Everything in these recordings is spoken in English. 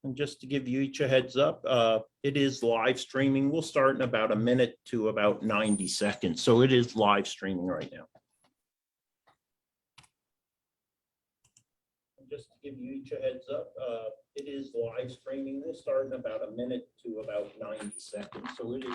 And just to give you each a heads up, it is live streaming. We'll start in about a minute to about 90 seconds. So it is live streaming right now. And just to give you each a heads up, it is live streaming. We'll start in about a minute to about 90 seconds. So it is.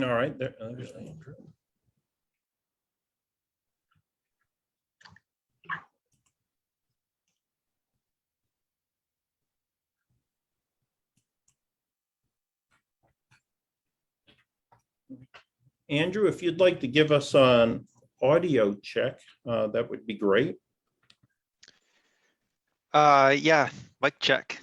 All right, there's Andrew. Andrew, if you'd like to give us an audio check, that would be great. Yeah, mic check.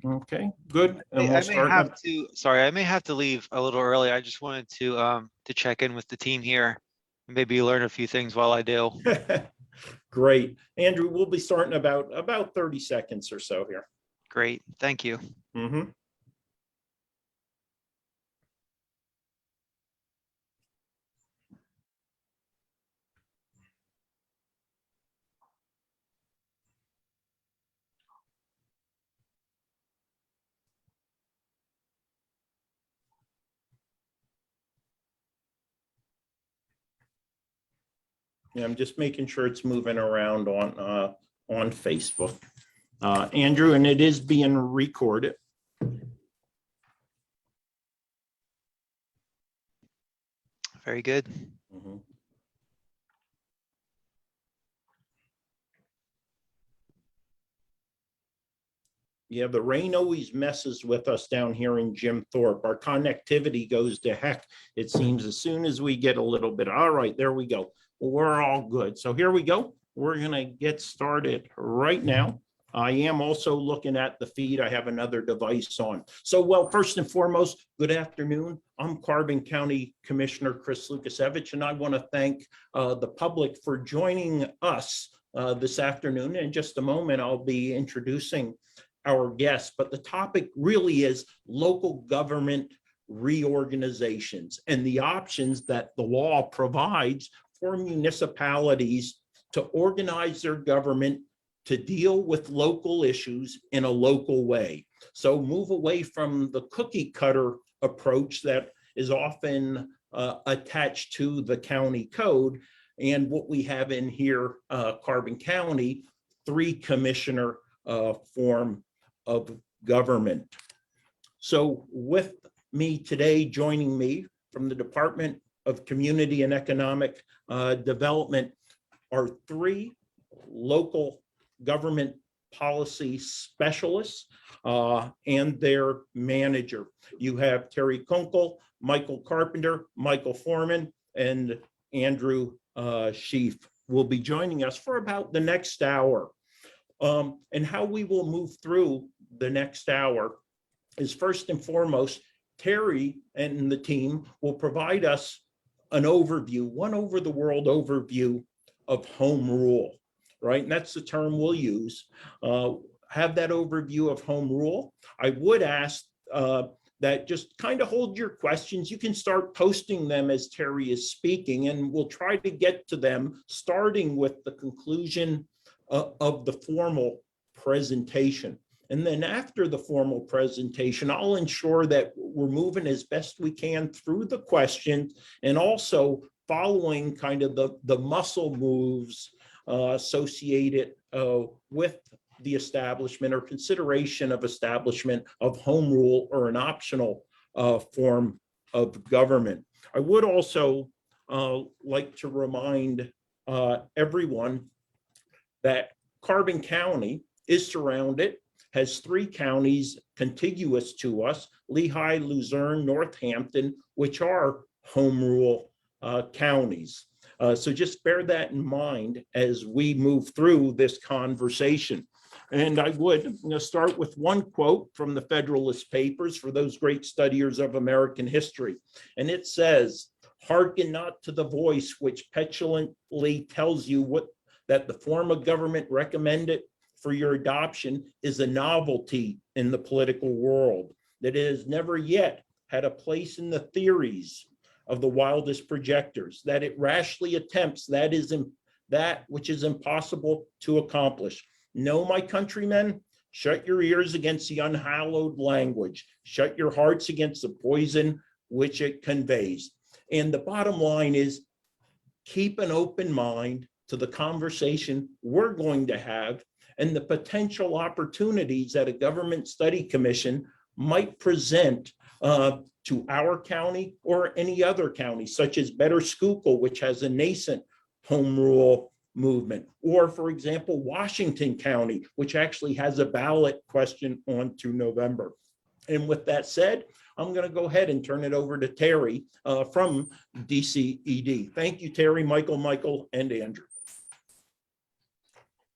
Okay, good. And I may have to, sorry, I may have to leave a little early. I just wanted to check in with the team here, and maybe learn a few things while I do. Great. Andrew, we'll be starting about 30 seconds or so here. Great, thank you. Mm-hmm. Yeah, I'm just making sure it's moving around on Facebook. Andrew, and it is being recorded. Very good. Mm-hmm. Yeah, the rain always messes with us down here in Jim Thorpe. Our connectivity goes to heck, it seems, as soon as we get a little bit. All right, there we go. We're all good. So here we go. We're going to get started right now. I am also looking at the feed. I have another device on. So, well, first and foremost, good afternoon. I'm Carbon County Commissioner Chris Lukasiewicz, and I want to thank the public for joining us this afternoon. In just a moment, I'll be introducing our guests, but the topic really is local government reorganizations and the options that the law provides for municipalities to organize their government to deal with local issues in a local way. So move away from the cookie cutter approach that is often attached to the county code. And what we have in here, Carbon County, 3 commissioner form of government. So with me today, joining me from the Department of Community and Economic Development are 3 local government policy specialists and their manager. You have Terry Kunkel, Michael Carpenter, Michael Foreman, and Andrew Sheaf will be joining us for about the next hour. And how we will move through the next hour is, first and foremost, Terry and the team will provide us an overview, one over the world overview of home rule, right? And that's the term we'll use. Have that overview of home rule. I would ask that just kind of hold your questions. You can start posting them as Terry is speaking, and we'll try to get to them starting with the conclusion of the formal presentation. And then after the formal presentation, I'll ensure that we're moving as best we can through the questions and also following kind of the muscle moves associated with the establishment or consideration of establishment of home rule or an optional form of government. I would also like to remind everyone that Carbon County is surrounded, has 3 counties contiguous to us, Lehigh, Luzerne, Northampton, which are home rule counties. So just bear that in mind as we move through this conversation. And I would start with one quote from the Federalist Papers for those great studiers of American history. And it says, "Hearken not to the voice which petulantly tells you that the form of government recommended for your adoption is a novelty in the political world, that it has never yet had a place in the theories of the wildest projectors, that it rashly attempts that which is impossible to accomplish. No, my countrymen, shut your ears against the unhallowed language. Shut your hearts against the poison which it conveys." And the bottom line is, keep an open mind to the conversation we're going to have and the potential opportunities that a government study commission might present to our county or any other county, such as Better Schuylkill, which has a nascent home rule movement, or for example, Washington County, which actually has a ballot question on to November. And with that said, I'm going to go ahead and turn it over to Terry from DCED. Thank you, Terry, Michael, and Andrew.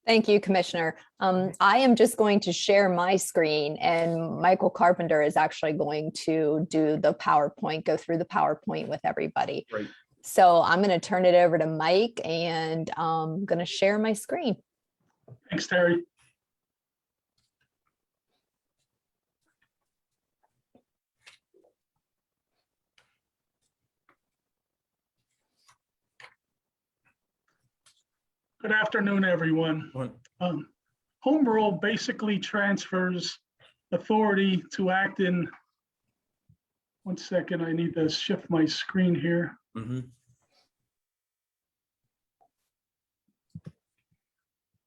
Thank you, Commissioner. I am just going to share my screen, and Michael Carpenter is actually going to do the PowerPoint, go through the PowerPoint with everybody. Great. So I'm going to turn it over to Mike, and I'm going to share my screen. Thanks, Terry. Good afternoon, everyone. Home rule basically transfers authority to act in, one second, I need to shift my screen here.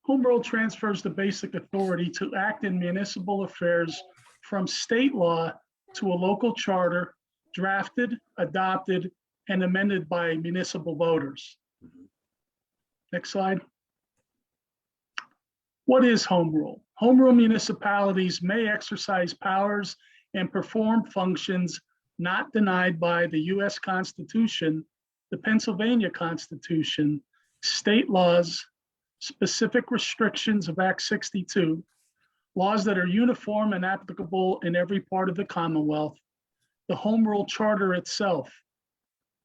Home rule transfers the basic authority to act in municipal affairs from state law to a local charter drafted, adopted, and amended by municipal voters. Next slide. What is home rule? Home rule municipalities may exercise powers and perform functions not denied by the US Constitution, the Pennsylvania Constitution, state laws, specific restrictions of Act 62, laws that are uniform and applicable in every part of the Commonwealth, the Home Rule Charter itself,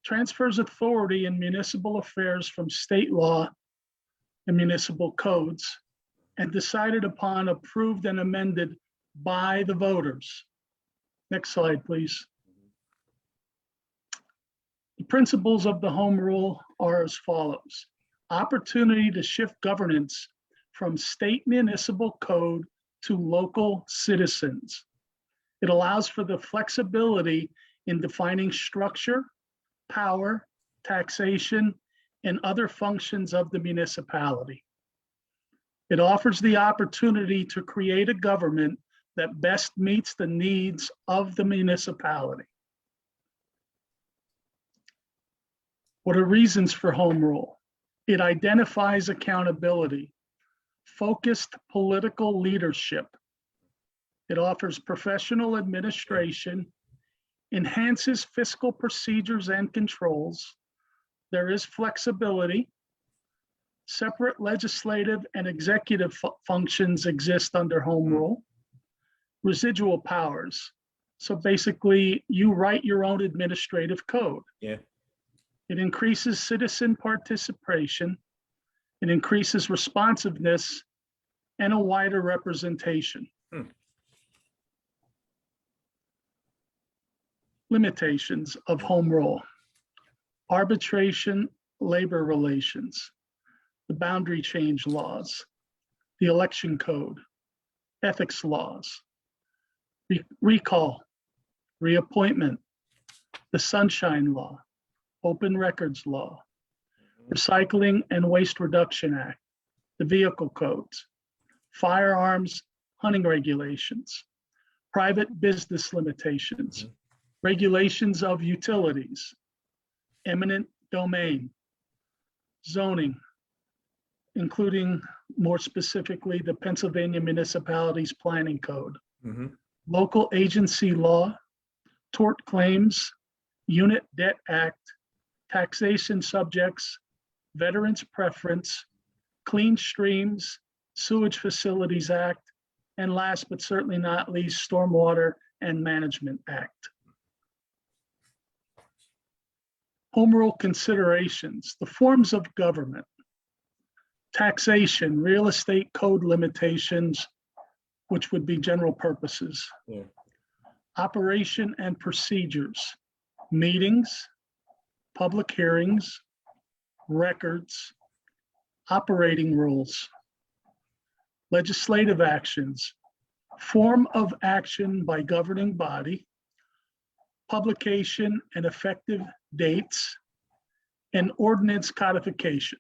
transfers authority in municipal affairs from state law and municipal codes, and decided upon, approved, and amended by the voters. Next slide, please. The principles of the Home Rule are as follows. Opportunity to shift governance from state municipal code to local citizens. It allows for the flexibility in defining structure, power, taxation, and other functions of the municipality. It offers the opportunity to create a government that best meets the needs of the municipality. What are reasons for home rule? It identifies accountability, focused political leadership. It offers professional administration, enhances fiscal procedures and controls. There is flexibility. Separate legislative and executive functions exist under home rule. Residual powers. So basically, you write your own administrative code. Yeah. It increases citizen participation. It increases responsiveness and a wider representation. Limitations of home rule. Arbitration, labor relations, the boundary change laws, the election code, ethics laws, recall, reappointment, the Sunshine Law, Open Records Law, Recycling and Waste Reduction Act, the vehicle codes, firearms, hunting regulations, private business limitations, regulations of utilities, eminent domain, zoning, including more specifically the Pennsylvania Municipalities Planning Code, local agency law, tort claims, unit debt act, taxation subjects, veterans preference, clean streams, sewage facilities act, and last but certainly not least, Stormwater and Management Act. Home rule considerations, the forms of government, taxation, real estate code limitations, which would be general purposes. Yeah. Operation and procedures, meetings, public hearings, records, operating rules, legislative actions, form of action by governing body, publication and effective dates, and ordinance codification.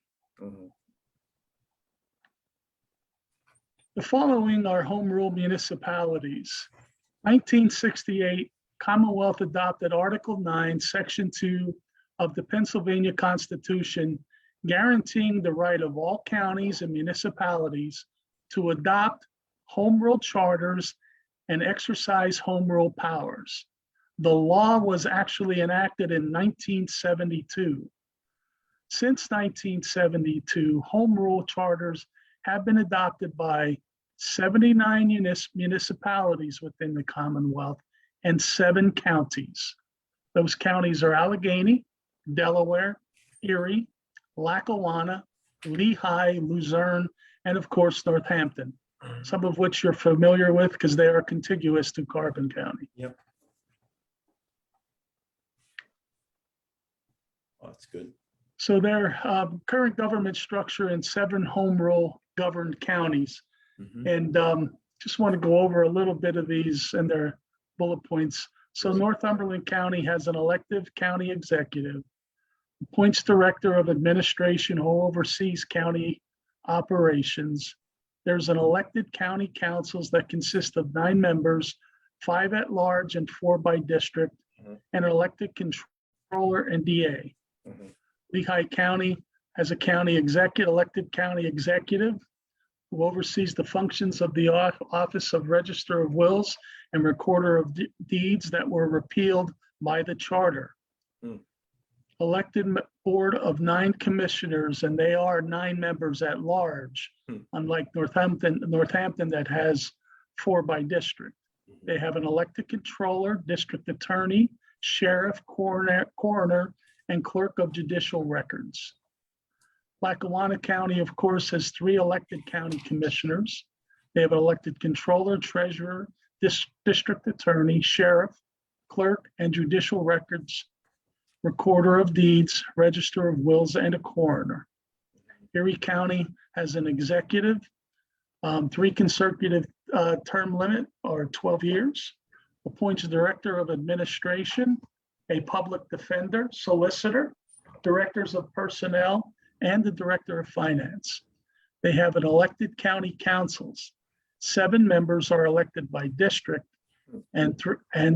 The following are home rule municipalities. 1968, Commonwealth adopted Article 9, Section 2 of the Pennsylvania Constitution, guaranteeing the right of all counties and municipalities to adopt home rule charters and exercise home rule powers. The law was actually enacted in 1972. Since 1972, home rule charters have been adopted by 79 municipalities within the Commonwealth and 7 counties. Those counties are Allegheny, Delaware, Erie, Lackawanna, Lehigh, Luzerne, and of course, Northampton, some of which you're familiar with because they are contiguous to Carbon County. Yep. Oh, that's good. So their current government structure in 7 home rule governed counties. And just want to go over a little bit of these and their bullet points. So Northumberland County has an elective county executive, appoints director of administration who oversees county operations. There's an elected county councils that consist of 9 members, 5 at large and 4 by district, and an elected controller and DA. Lehigh County has a county executive, elected county executive, who oversees the functions of the Office of Register of Wills and Recorder of Deeds that were repealed by the charter. Elected board of 9 commissioners, and they are 9 members at large, unlike Northampton that has 4 by district. They have an elected controller, district attorney, sheriff, coroner, and clerk of judicial records. Lackawanna County, of course, has 3 elected county commissioners. They have an elected controller, treasurer, district attorney, sheriff, clerk, and judicial records, recorder of deeds, register of wills, and a coroner. Erie County has an executive, 3 consecutive term limit or 12 years, appoints a director of administration, a public defender, solicitor, directors of personnel, and the director of finance. They have an elected county councils. 7 members are elected by district, and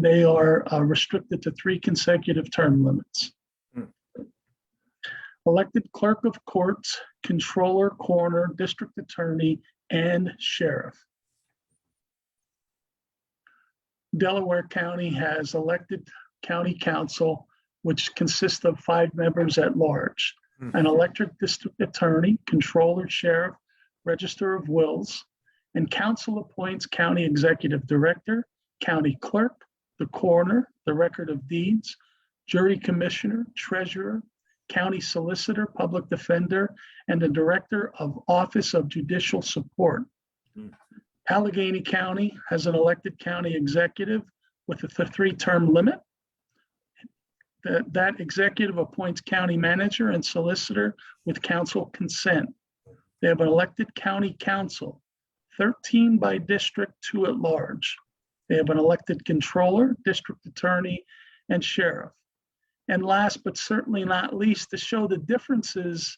they are restricted to 3 consecutive term limits. Elected clerk of courts, controller, coroner, district attorney, and sheriff. Delaware County has elected county council, which consists of 5 members at large. An elected district attorney, controller, sheriff, register of wills, and council appoints county executive director, county clerk, the coroner, the record of deeds, jury commissioner, treasurer, county solicitor, public defender, and the director of Office of Judicial Support. Allegheny County has an elected county executive with a 3-term limit. That executive appoints county manager and solicitor with council consent. They have an elected county council, 13 by district, 2 at large. They have an elected controller, district attorney, and sheriff. And last but certainly not least, to show the differences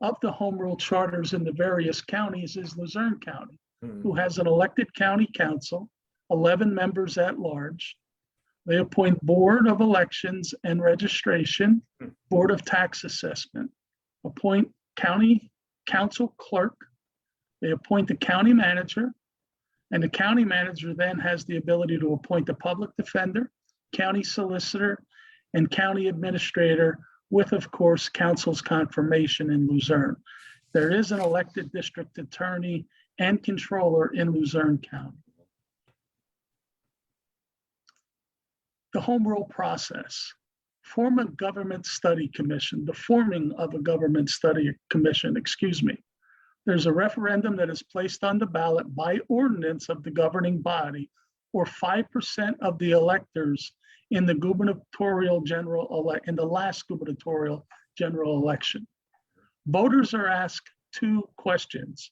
of the home rule charters in the various counties is Luzerne County, who has an elected county council, 11 members at large. They appoint Board of Elections and Registration, Board of Tax Assessment, appoint county council clerk. They appoint the county manager, and the county manager then has the ability to appoint a public defender, county solicitor, and county administrator with, of course, council's confirmation in Luzerne. There is an elected district attorney and controller in Luzerne County. The home rule process. Form a government study commission, the forming of a government study commission, excuse me. There's a referendum that is placed on the ballot by ordinance of the governing body, or 5% of the electors in the gubernatorial in the last gubernatorial general election. Voters are asked 2 questions.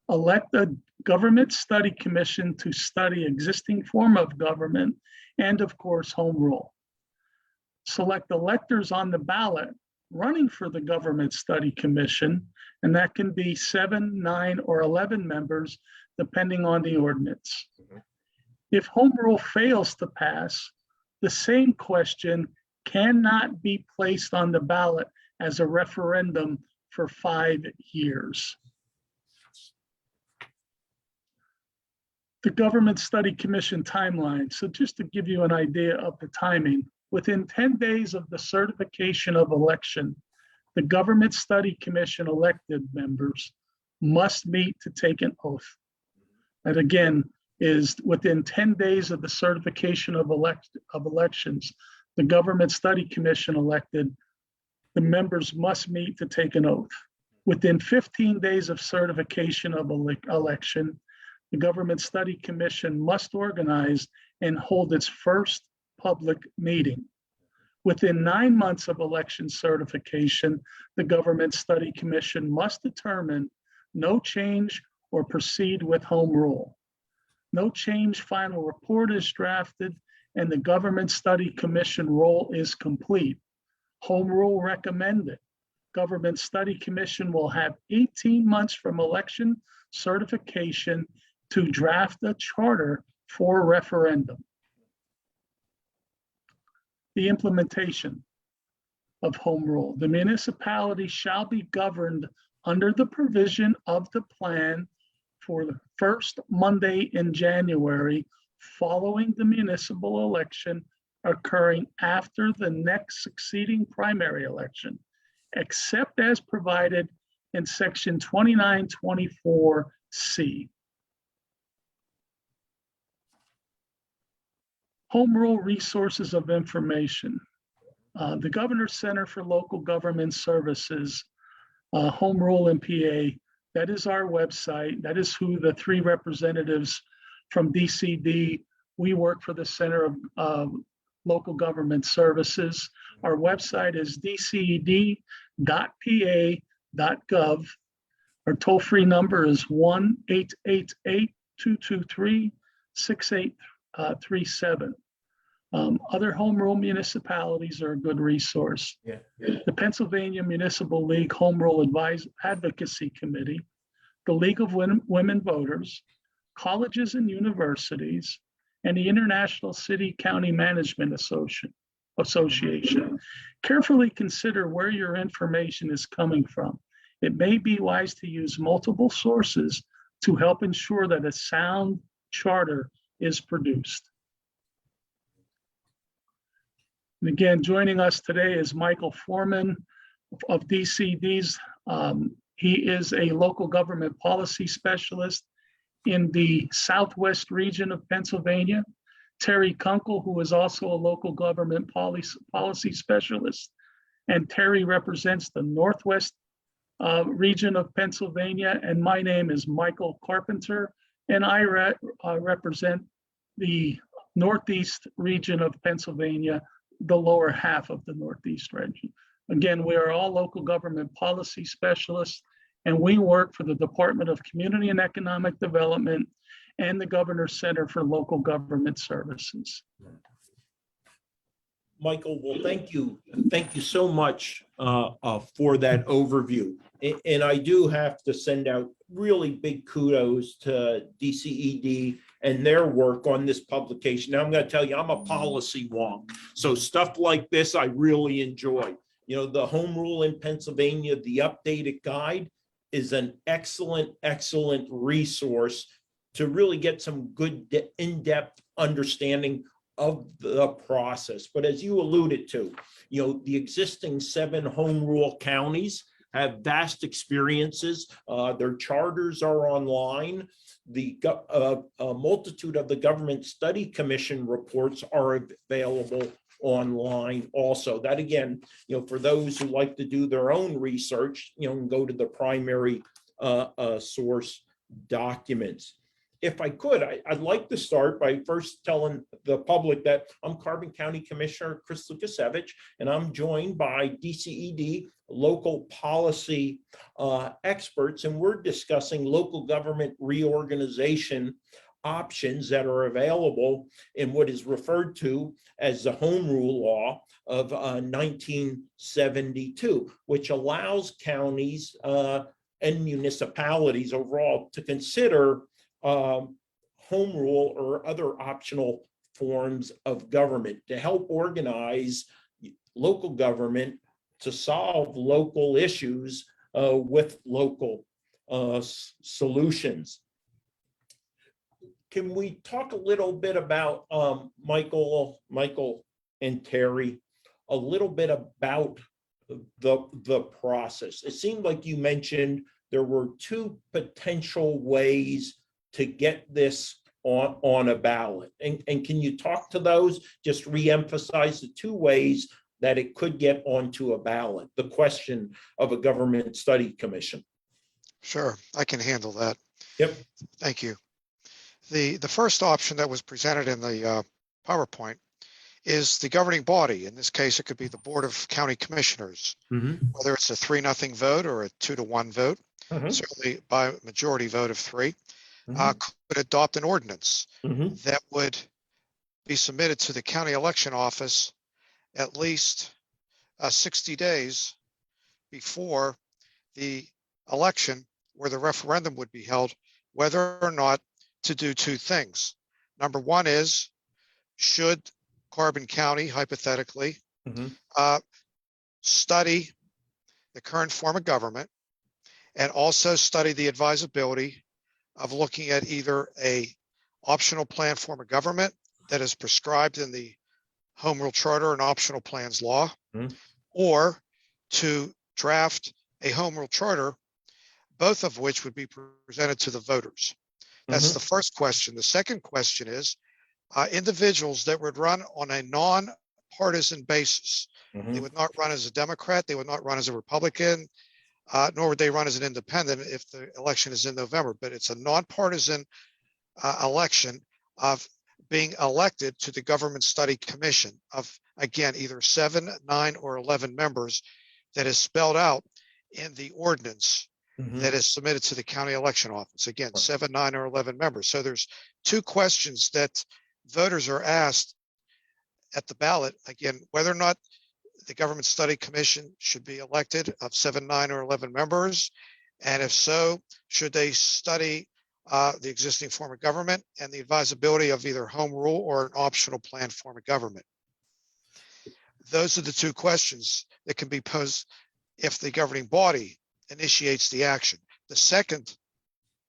Elect a government study commission to study existing form of government and, of course, home rule. Select electors on the ballot running for the government study commission, and that can be 7, 9, or 11 members, depending on the ordinance. If home rule fails to pass, the same question cannot be placed on the ballot as a referendum for 5 years. The Government Study Commission timeline. So just to give you an idea of the timing, within 10 days of the certification of election, the Government Study Commission elected members must meet to take an oath. That again is within 10 days of the certification of elections, the Government Study Commission elected, the members must meet to take an oath. Within 15 days of certification of election, the Government Study Commission must organize and hold its first public meeting. Within 9 months of election certification, the Government Study Commission must determine no change or proceed with home rule. No change final report is drafted, and the Government Study Commission role is complete. Home rule recommended. Government Study Commission will have 18 months from election certification to draft a charter for referendum. The implementation of home rule. The municipality shall be governed under the provision of the plan for the first Monday in January following the municipal election occurring after the next succeeding primary election, except as provided in section 2924C. Home rule resources of information. The Governor's Center for Local Government Services, Home Rule in PA, that is our website. That is who the 3 representatives from DCD, we work for the Center of Local Government Services. Our website is dcd.pa.gov. Our toll-free number is 1-888-223-6837. Other home rule municipalities are a good resource. Yeah. The Pennsylvania Municipal League Home Rule Advocacy Committee, the League of Women Voters, colleges and universities, and the International City County Management Association. Carefully consider where your information is coming from. It may be wise to use multiple sources to help ensure that a sound charter is produced. And again, joining us today is Michael Foreman of DCD's. He is a local government policy specialist in the Southwest region of Pennsylvania. Terry Kunkel, who is also a local government policy specialist. And Terry represents the Northwest region of Pennsylvania. And my name is Michael Carpenter, and I represent the Northeast region of Pennsylvania, the lower half of the Northeast region. Again, we are all local government policy specialists, and we work for the Department of Community and Economic Development and the Governor's Center for Local Government Services. Michael, well, thank you. Thank you so much for that overview. And I do have to send out really big kudos to DCED and their work on this publication. Now, I'm going to tell you, I'm a policy wonk. So stuff like this, I really enjoy. You know, the home rule in Pennsylvania, the updated guide is an excellent, excellent resource to really get some good in-depth understanding of the process. But as you alluded to, you know, the existing 7 home rule counties have vast experiences. Their charters are online. A multitude of the Government Study Commission reports are available online also. That again, you know, for those who like to do their own research, you know, and go to the primary source documents. If I could, I'd like to start by first telling the public that I'm Carbon County Commissioner Chris Lukasiewicz, and I'm joined by DCED local policy experts, and we're discussing local government reorganization options that are available in what is referred to as the Home Rule Law of 1972, which allows counties and municipalities overall to consider home rule or other optional forms of government to help organize local government to solve local issues with local solutions. Can we talk a little bit about Michael and Terry, a little bit about the process? It seemed like you mentioned there were 2 potential ways to get this on a ballot. And can you talk to those? Just reemphasize the 2 ways that it could get onto a ballot, the question of a government study commission. Sure, I can handle that. Yep. Thank you. The first option that was presented in the PowerPoint is the governing body. In this case, it could be the Board of County Commissioners, whether it's a 3-0 vote or a 2-1 vote, certainly by majority vote of 3. Could adopt an ordinance that would be submitted to the county election office at least 60 days before the election, where the referendum would be held, whether or not to do 2 things. Number 1 is, should Carbon County, hypothetically, study the current form of government and also study the advisability of looking at either a optional plan form of government that is prescribed in the Home Rule Charter and Optional Plans Law, or to draft a Home Rule Charter, both of which would be presented to the voters. That's the first question. The second question is individuals that would run on a non-partisan basis. They would not run as a Democrat, they would not run as a Republican, nor would they run as an independent if the election is in November, but it's a nonpartisan election of being elected to the Government Study Commission of, again, either 7, 9, or 11 members that is spelled out in the ordinance that is submitted to the county election office. Again, 7, 9, or 11 members. So there's 2 questions that voters are asked at the ballot. Again, whether or not the Government Study Commission should be elected of 7, 9, or 11 members. And if so, should they study the existing form of government and the advisability of either home rule or an optional plan form of government? Those are the 2 questions that can be posed if the governing body initiates the action. The second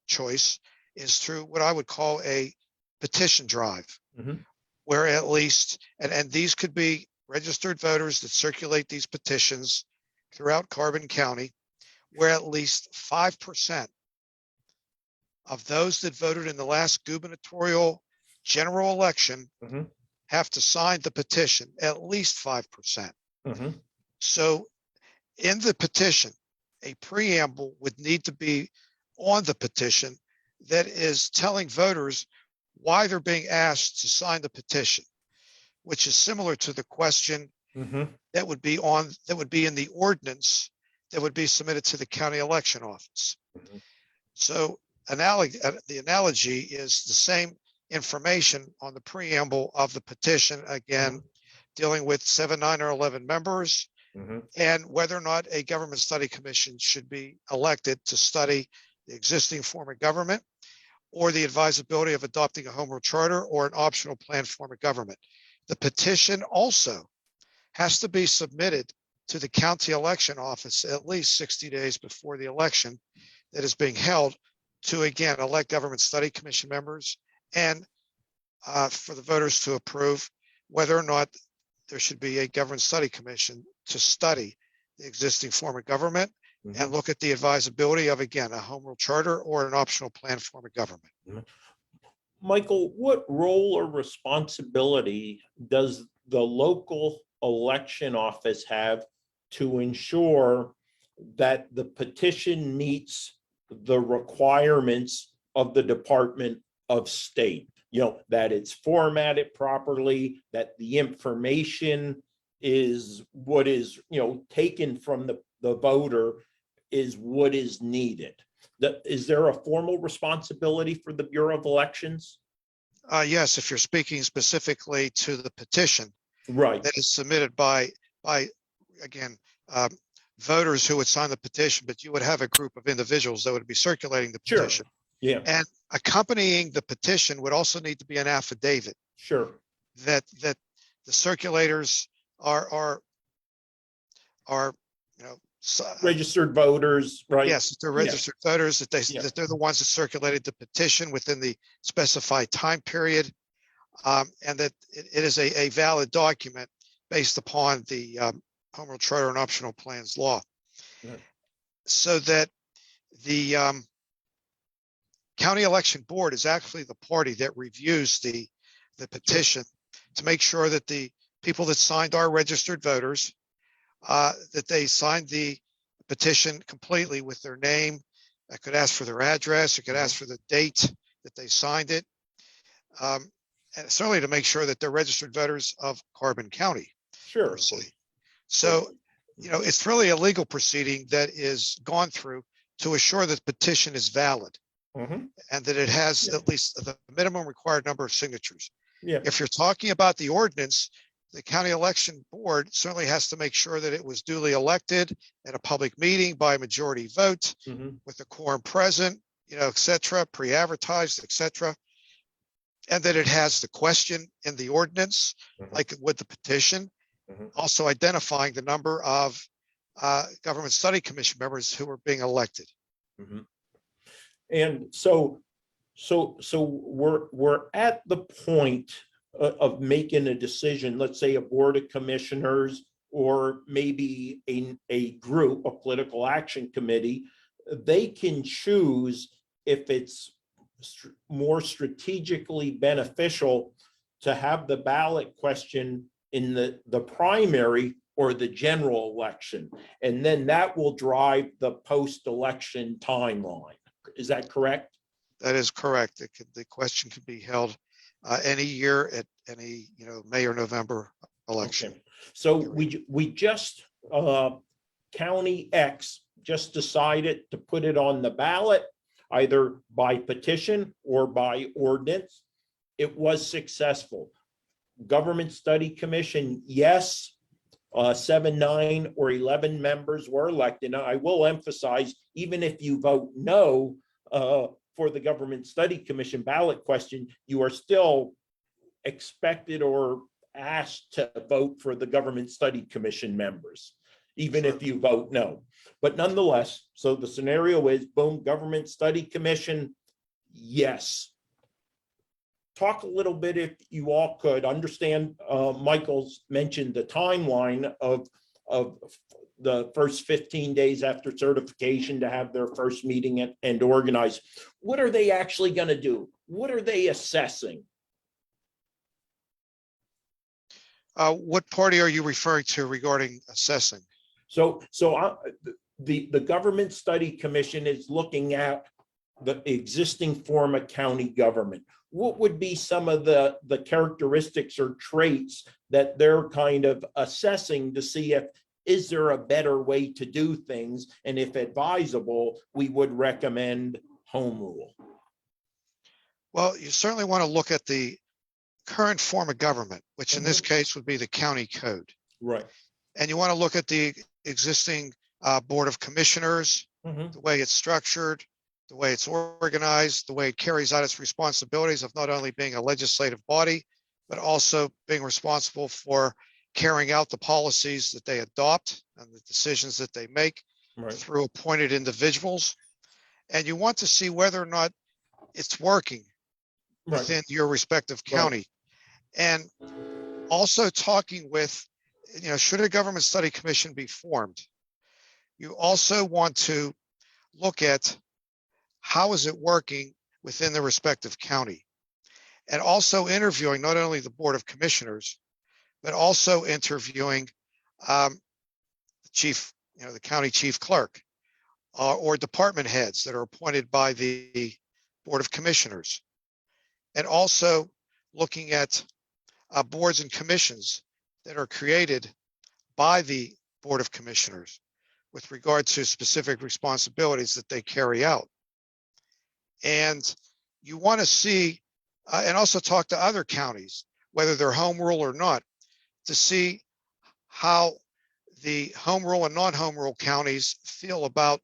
choice is through what I would call a petition drive, where at least, and these could be registered voters that circulate these petitions throughout Carbon County, where at least 5% of those that voted in the last gubernatorial general election have to sign the petition, at least 5%. So in the petition, a preamble would need to be on the petition that is telling voters why they're being asked to sign the petition, which is similar to the question that would be in the ordinance that would be submitted to the county election office. Mhm. So the analogy is the same information on the preamble of the petition, again, dealing with 7, 9, or 11 members, Mhm. and whether or not a government study commission should be elected to study the existing form of government or the advisability of adopting a home rule charter or an optional planned form of government. The petition also has to be submitted to the county election office at least 60 days before the election that is being held to, again, elect government study commission members and for the voters to approve whether or not there should be a government study commission to study the existing form of government and look at the advisability of, again, a home rule charter or an optional planned form of government. Michael, what role or responsibility does the local election office have to ensure that the petition meets the requirements of the Department of State? You know, that it's formatted properly, that the information is what is, you know, taken from the voter is what is needed. Is there a formal responsibility for the Bureau of Elections? Yes, if you're speaking specifically to the petition Right, that is submitted by again, voters who would sign the petition, but you would have a group of individuals that would be circulating the sure, petition. yeah, And accompanying the petition would also need to be an affidavit sure, that the circulators are you know, registered voters, right? yes, they're Yeah. registered voters, that Yeah. that they're the ones that circulated the petition within the specified time period, and that it is a valid document based upon the home rule charter and optional plans law. Right. So that the county election board is actually the party that reviews the petition to make sure that the people that signed are registered voters, that they signed the petition completely with their name. I could ask for their address. I could ask for the date that they signed it. And certainly to make sure that they're registered voters of Carbon County Sure. per se. So, you know, it's really a legal proceeding that is gone through to assure that the petition is valid Mhm. and that it has Yeah. at least the minimum required number of signatures. Yeah, If you're talking about the ordinance, the county election board certainly has to make sure that it was duly elected at a public meeting by a majority vote mhm. with a quorum present, you know, et cetera, pre-advertised, et cetera. And that it has the question in the ordinance, Mhm. like with the petition, Mhm. also identifying the number of government study commission members who are being elected. Mhm. And so we're at the point of making a decision, let's say a board of commissioners, or maybe a group, a political action committee. They can choose if it's more strategically beneficial to have the ballot question in the primary or the general election. And then that will drive the post-election timeline. Is that correct? That is correct. The question can be held any year at any, you know, May or November election. Okay. So we just, County X just decided to put it on the ballot, either by petition or by ordinance. It was successful. Government Study Commission, yes, 7, 9, or 11 members were elected. Now, I will emphasize, even if you vote no for the Government Study Commission ballot question, you are still expected or asked to vote for the Government Study Commission members, even if you vote no. But nonetheless, so the scenario is, boom, Government Study Commission, yes. Talk a little bit, if you all could, understand, Michael's mentioned the timeline of the first 15 days after certification to have their first meeting and organize. What are they actually going to do? What are they assessing? What party are you referring to regarding assessing? So the Government Study Commission is looking at the existing form of county government. What would be some of the characteristics or traits that they're kind of assessing to see is there a better way to do things? And if advisable, we would recommend home rule. Well, you certainly want to look at the current form of government, which in this case would be the county code. Right. And you want to look at the existing Board of Commissioners, the way it's structured, the way it's organized, the way it carries out its responsibilities of not only being a legislative body, but also being responsible for carrying out the policies that they adopt and the decisions that they make Right. through appointed individuals. And you want to see whether or not it's working Right. within your respective Right. county. And also talking with, should a government study commission be formed? You also want to look at how is it working within the respective county, and also interviewing not only the Board of Commissioners, but also interviewing the chief, the county chief clerk, or department heads that are appointed by the Board of Commissioners, and also looking at boards and commissions that are created by the Board of Commissioners with regard to specific responsibilities that they carry out. And you want to see, and also talk to other counties, whether they're home rule or not, to see how the home rule and non-home rule counties feel about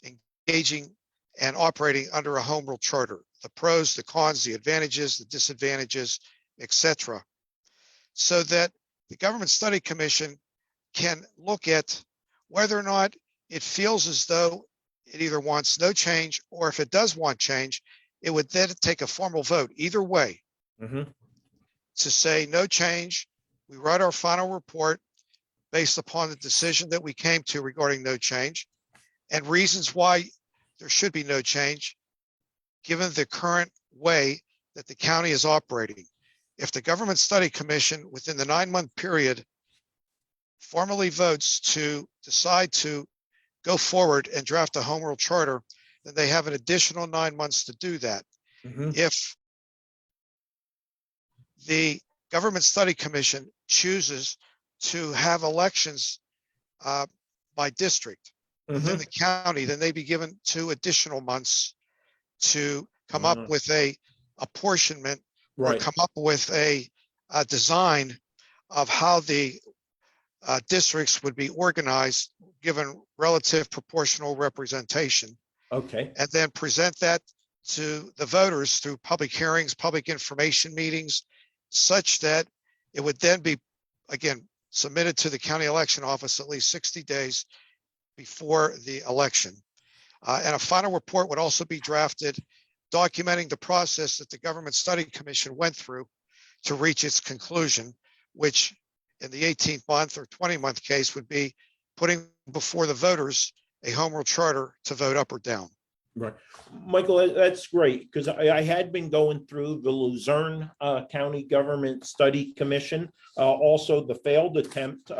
engaging and operating under a home rule charter, the pros, the cons, the advantages, the disadvantages, etc. So that the Government Study Commission can look at whether or not it feels as though it either wants no change, or if it does want change, it would then take a formal vote either way Mhm. to say no change. We write our final report based upon the decision that we came to regarding no change and reasons why there should be no change given the current way that the county is operating. If the Government Study Commission within the 9-month period formally votes to decide to go forward and draft a home rule charter, then they have an additional 9 months to do that. Mhm. If the Government Study Commission chooses to have elections by district within Mhm. the county, then they'd be given 2 additional months to come up Mhm. with a apportionment or Right. come up with a design of how the districts would be organized, given relative proportional representation, Okay. and then present that to the voters through public hearings, public information meetings, such that it would then be, again, submitted to the county election office at least 60 days before the election. And a final report would also be drafted documenting the process that the Government Study Commission went through to reach its conclusion, which in the 18th month or 20-month case would be putting before the voters a home rule charter to vote up or down. Right. Michael, that's great, because I had been going through the Luzerne County Government Study Commission, also the failed attempt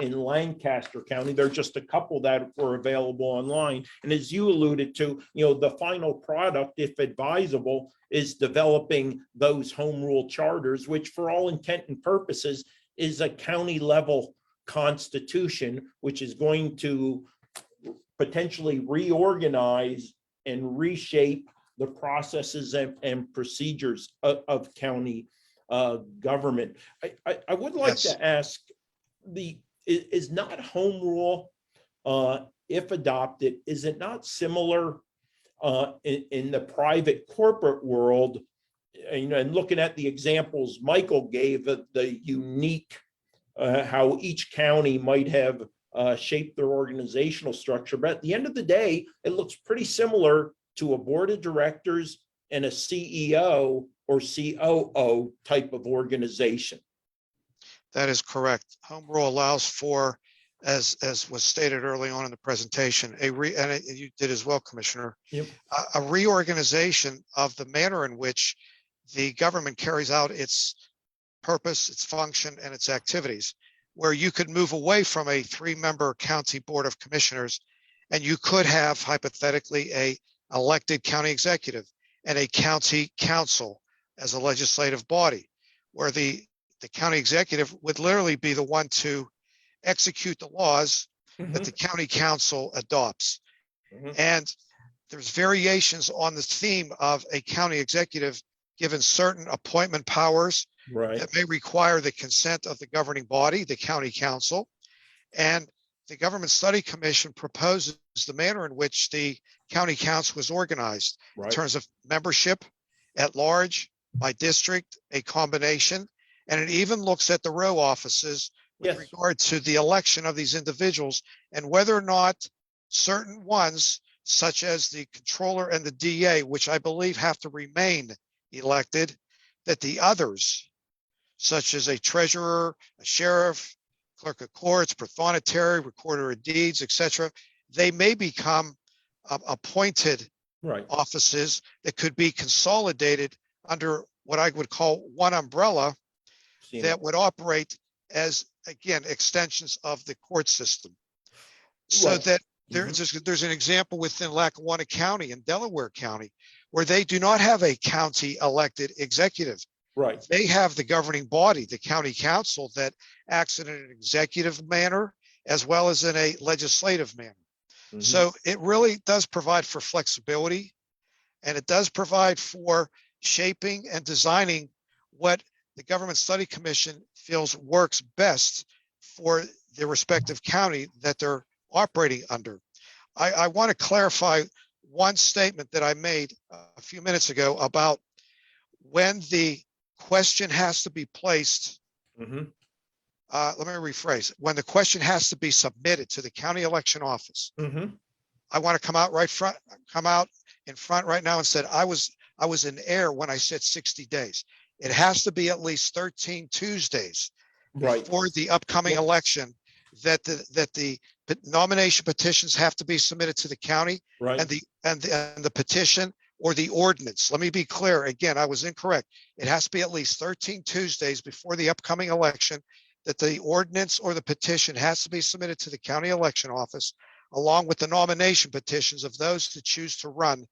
in Lancaster County. There are just a couple that were available online. And as you alluded to, the final product, if advisable, is developing those home rule charters, which for all intent and purposes is a county level constitution, which is going to potentially reorganize and reshape the processes and procedures of county government. I would like Yes. to ask, is not home rule, if adopted, is it not similar in the private corporate world? And looking at the examples Michael gave of the unique, how each county might have shape their organizational structure. But at the end of the day, it looks pretty similar to a board of directors and a CEO or COO type of organization. That is correct. Home rule allows for, as was stated early on in the presentation, and you did as well, Commissioner, Yep. a reorganization of the manner in which the government carries out its purpose, its function, and its activities, where you could move away from a 3-member county board of commissioners, and you could have hypothetically a elected county executive and a county council as a legislative body, where the county executive would literally be the one to execute the laws that Mhm, the county council adopts. mhm. And there's variations on the theme of a county executive given certain appointment powers Right, that may require the consent of the governing body, the county council. And the Government Study Commission proposes the manner in which the county council was organized in right. terms of membership at large, by district, a combination. And it even looks at the row offices with Yes. regard to the election of these individuals and whether or not certain ones, such as the controller and the DA, which I believe have to remain elected, that the others, such as a treasurer, a sheriff, clerk of courts, prothonotary, recorder of deeds, etc., they may become appointed Right. offices that could be consolidated under what I would call one umbrella Seen that it. would operate as, again, extensions of the court system. So Right. that Mhm. there's an example within Lackawanna County and Delaware County where they do not have a county elected executive. Right. They have the governing body, the county council, that acts in an executive manner as well as in a legislative manner. Mhm. So it really does provide for flexibility, and it does provide for shaping and designing what the Government Study Commission feels works best for the respective county that they're operating under. I want to clarify one statement that I made a few minutes ago about when the question has to be placed. Mhm. Let me rephrase. When the question has to be submitted to the county election office, Mhm. I want to come out in front right now and said I was in error when I said 60 days. It has to be at least 13 Tuesdays Right. before the upcoming Yep. election that the nomination petitions have to be submitted to the county, Right. and the petition or the ordinance. Let me be clear again, I was incorrect. It has to be at least 13 Tuesdays before the upcoming election that the ordinance or the petition has to be submitted to the county election office, along with the nomination petitions of those to choose to run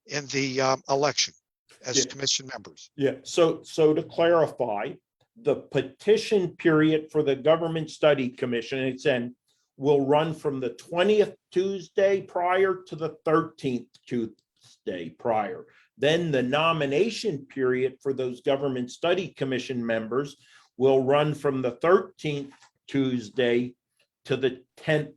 in the election as Yeah. commission members. Yeah. So to clarify, the petition period for the Government Study Commission, its end, will run from the 20th Tuesday prior to the 13th Tuesday prior. Then the nomination period for those Government Study Commission members will run from the 13th Tuesday to the 10th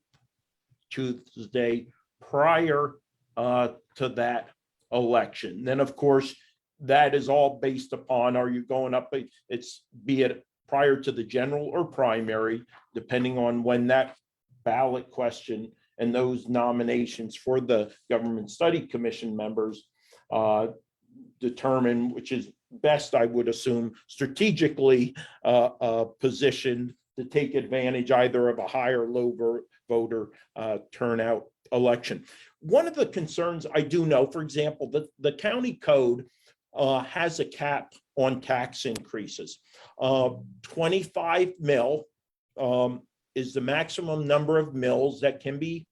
Tuesday prior to that election. Then, of course, that is all based upon, are you going up, it's be it prior to the general or primary, depending on when that ballot question and those nominations for the Government Study Commission members determine, which is best, I would assume, strategically positioned to take advantage either of a high or low voter turnout election. One of the concerns I do know, for example, that the county code has a cap on tax increases. 25 mil is the maximum number of mills that can be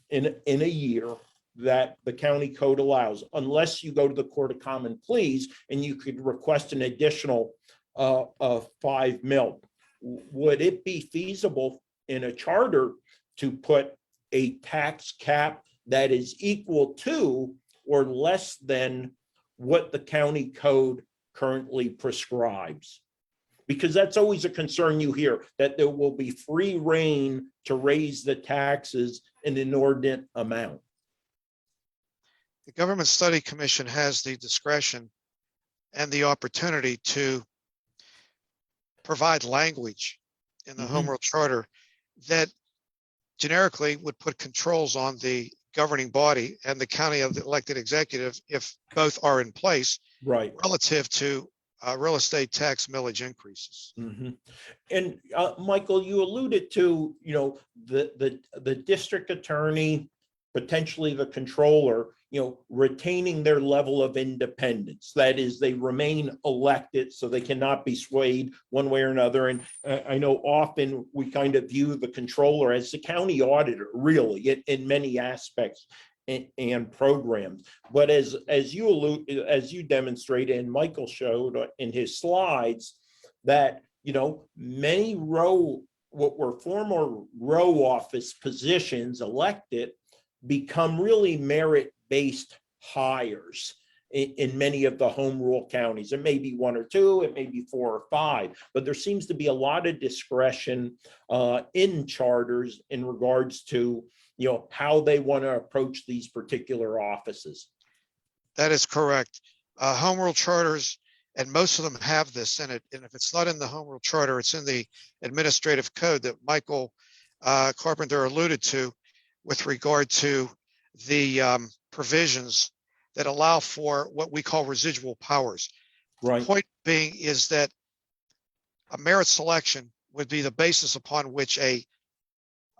in a year that the county code allows, unless you go to the Court of Common Pleas and you could request an additional 5 mil. Would it be feasible in a charter to put a tax cap that is equal to or less than what the county code currently prescribes? Because that's always a concern you hear, that there will be free rein to raise the taxes an inordinate amount. The Government Study Commission has the discretion and the opportunity to provide language in the Home Rule Charter that generically would put controls on the governing body and the county elected executive, if both are in place, Right. relative to real estate tax millage increases. Mhm. And Michael, you alluded to, the district attorney, potentially the controller, retaining their level of independence. That is, they remain elected, so they cannot be swayed one way or another. And I know often we kind of view the controller as the county auditor, really, in many aspects and programs. But as you demonstrated, and Michael showed in his slides, that many row what were former row office positions elected become really merit-based hires in many of the home rule counties. It may be one or two, it may be four or five, but there seems to be a lot of discretion in charters in regards to, you know, how they want to approach these particular offices. That is correct. Home rule charters, and most of them have this in it. And if it's not in the home rule charter, it's in the administrative code that Michael Carpenter alluded to with regard to the provisions that allow for what we call residual powers. Right. Point being is that a merit selection would be the basis upon which a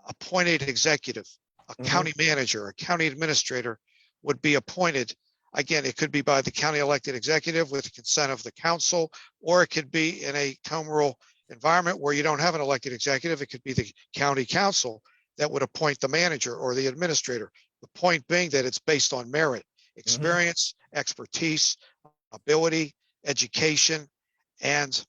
appointed executive, a county manager, a county administrator would be appointed. Again, it could be by the county elected executive with the consent of the council, or it could be in a home rule environment where you don't have an elected executive. It could be the county council that would appoint the manager or the administrator. The point being that it's based on merit, experience, expertise, ability, education, and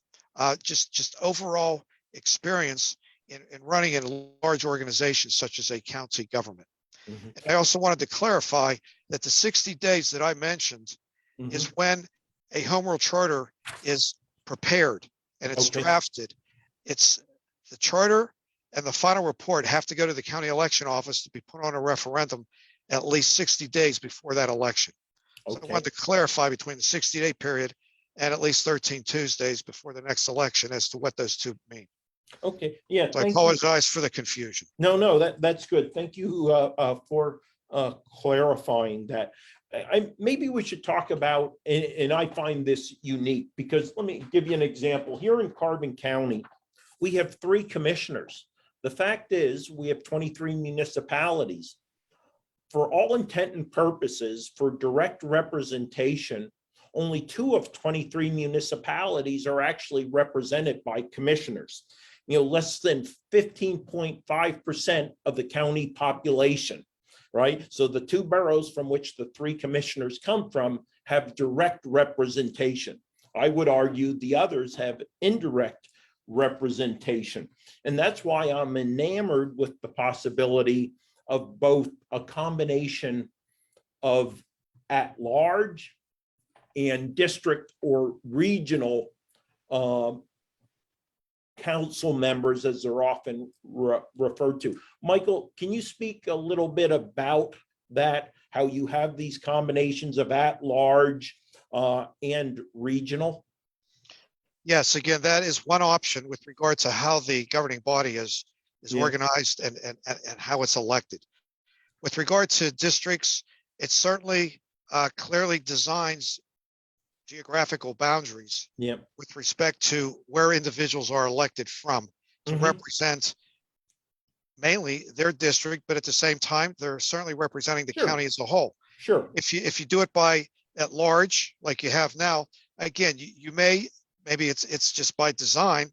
just overall experience in running in large organizations such as a county government. And I also wanted to clarify that the 60 days that I mentioned is when a home rule charter is prepared and it's drafted. It's the charter and the final report have to go to the county election office to be put on a referendum at least 60 days before that election. So I wanted to clarify between the 60-day period and at least 13 Tuesdays before the next election as to what those two mean. Okay, yeah. So I apologize for the confusion. No, that's good. Thank you for clarifying that. Maybe we should talk about, and I find this unique because let me give you an example. Here in Carbon County, we have 3 commissioners. The fact is we have 23 municipalities. For all intent and purposes, for direct representation, only 2 of 23 municipalities are actually represented by commissioners. You know, less than 15.5% of the county population, right? So the 2 boroughs from which the 3 commissioners come from have direct representation. I would argue the others have indirect representation. And that's why I'm enamored with the possibility of both a combination of at-large and district or regional council members, as they're often referred to. Michael, can you speak a little bit about that, how you have these combinations of at-large and regional? Yes, again, that is one option with regard to how the governing body is organized and how it's elected. With regard to districts, it certainly clearly designs geographical boundaries with respect to where individuals are elected from to represent mainly their district, but at the same time, they're certainly representing the county as a whole. Sure. If you do it by at large, like you have now, again, you maybe it's just by design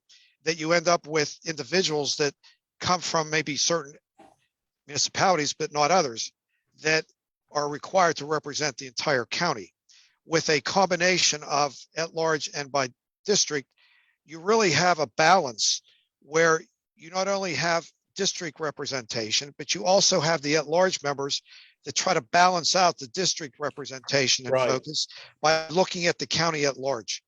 that you end up with individuals that come from maybe certain municipalities, but not others, that are required to represent the entire county. With a combination of at large and by district, you really have a balance where you not only have district representation, but you also have the at large members that try to balance out the district representation and focus by looking at the county at large.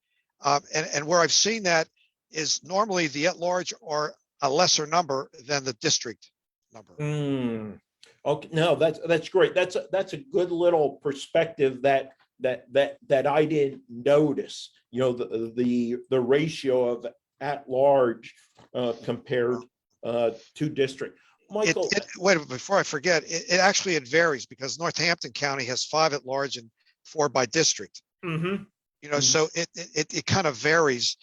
And where I've seen that is normally the at large are a lesser number than the district number. Okay, no, that's great. That's a good little perspective that I didn't notice. You know, the ratio of at large compared to district. Michael, wait, before I forget, it actually varies because Northampton County has 5 at large and 4 by district. You know, so it kind of varies.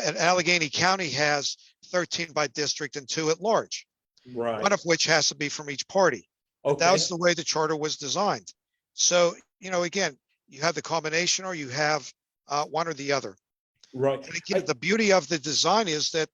And Allegheny County has 13 by district and 2 at large. Right. One of which has to be from each party. Okay. That's the way the charter was designed. So, you know, again, you have the combination or you have one or the other. Right. And again, the beauty of the design is that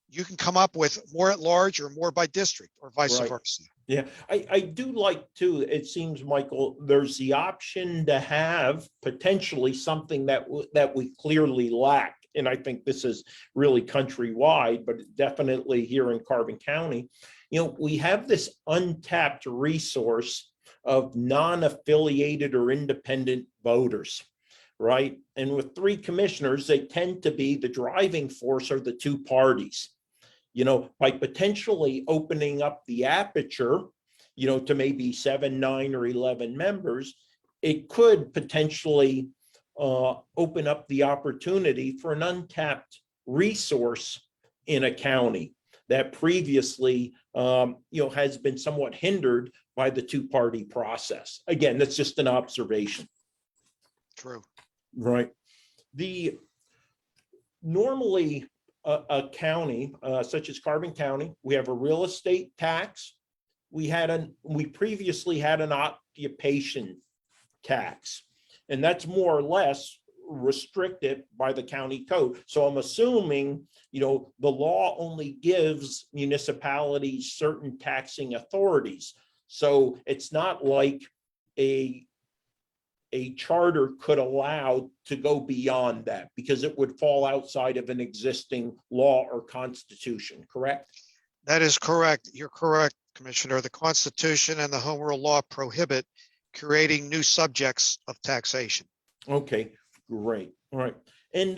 you can come up with more at large or more by district or vice versa. Yeah, I do like too, it seems, Michael, there's the option to have potentially something that we clearly lack and I think this is really countrywide, but definitely here in Carbon County, we have this untapped resource of non-affiliated or independent voters, right? And with 3 commissioners, they tend to be the driving force are the 2 parties. By potentially opening up the aperture, to maybe 7, 9, or 11 members, it could potentially open up the opportunity for an untapped resource in a county that previously, has been somewhat hindered by the 2-party process. Again, that's just an observation. True. Right. Normally a county such as Carbon County, we have a real estate tax. We previously had an occupation tax, and that's more or less restricted by the county code. So I'm assuming, the law only gives municipalities certain taxing authorities. So it's not like a charter could allow to go beyond that, because it would fall outside of an existing law or constitution, correct? That is correct. You're correct, Commissioner. The Constitution and the Home Rule Law prohibit creating new subjects of taxation. Okay, great. All right. And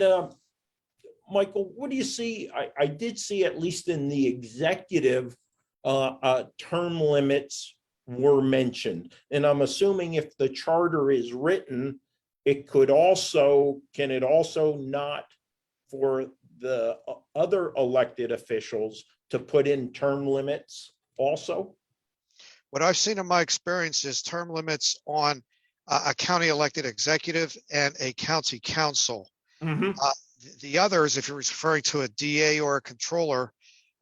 Michael, what do you see? I did see, at least in the executive, term limits were mentioned. And I'm assuming if the charter is written, can it also not for the other elected officials to put in term limits also? What I've seen in my experience is term limits on a county elected executive and a county council. The others, if you're referring to a DA or a controller,